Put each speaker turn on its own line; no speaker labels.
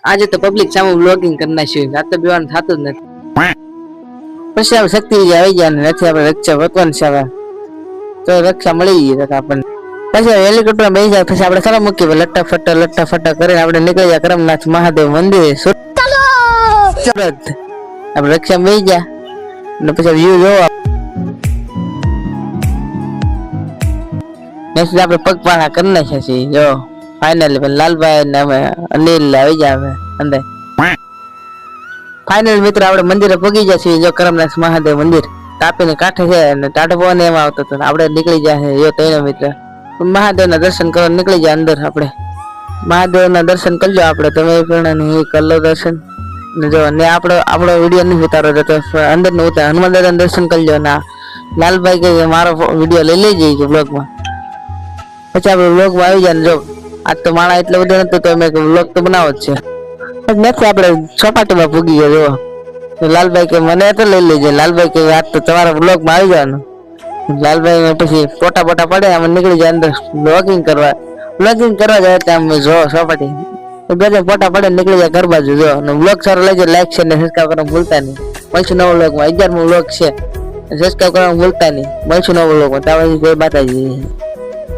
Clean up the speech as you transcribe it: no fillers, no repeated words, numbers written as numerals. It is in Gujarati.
આજે તો પબ્લિક સામે વ્લોગિંગ કરી નાખ્યું, રાતે બેવાનું થતું જ નથી. પછી આપણે શક્તિ આવી ગયા ને નથી આપણે રક્ષા ભગવાન છે હવે તો રક્ષા મળી ગઈ આપણને. પછી હેલિકોપ્ટર બેસી જાય પછી આપણે ખરા મૂકીએ લટ્ટા ફટ્ટા કરીને આપણે નીકળી જાય કરમનાથ મહાદેવ મંદિરે સુરત. આપણે રક્ષા બેસી ગયા ને પછી વ્યૂ જોવા મેસેજ આપણે પગપાળા કરી નાખ્યા છીએ. જો ફાઇનલી લાલભાઈ ને અમે અનિલ આવી જાય અંદર. ફાઇનલ મિત્ર આપણે મંદિરે પગી ગયા છીએ. જો કરમનાથ મહાદેવ મંદિર તાપીને કાંઠે છે અને ટાટો પવન એમાં આવતો હતો. આપણે નીકળી જાય જો તૈનો મિત્ર મહાદેવ ના દર્શન કરવા નીકળી જાય અંદર. આપણે મહાદેવ ના દર્શન કરજો આપણે તમે પણ કરી લો દર્શન જો ને આપણો વિડીયો નહીં ઉતારો તો અંદર નો ઉતાર હનુમાન દાદા દર્શન કરજો. ના લાલભાઈ કે મારો વિડીયો લઈ લેજે કે બ્લોગમાં. પછી આપણે બ્લોગમાં આવી જાય. જો આજ તો માણા એટલો બધો નતો તો મેં બ્લોગ તો બનાવો જ છે નથી. આપણે ચોપાટીમાં પૂગી ગયા. જો લાલભાઈ કે મને તો લઈ લેજે. લાલભાઈ કે આજ તો તમારા બ્લોગમાં આવી જવાનું. લાલભાઈ પછી પોટા પડે અમે નીકળી જાય અંદર બ્લોગિંગ કરવા જાય ત્યાં જો ચોપાટી ગજબ પોટા પડે નીકળી જાય ઘર બાજુ. જો બ્લોગ સારો લેજો, લાઈક છે ને સબસ્ક્રાઈબ કરવાનું ભૂલતા નહીં. મળશું નવો બ્લોગમાં. 11મો બ્લોગ છે, સબસ્ક્રાઈબ કરવાનું ભૂલતા નહીં. મળશું નવો બ્લોગમાં. ત્યાં જય માતાજી.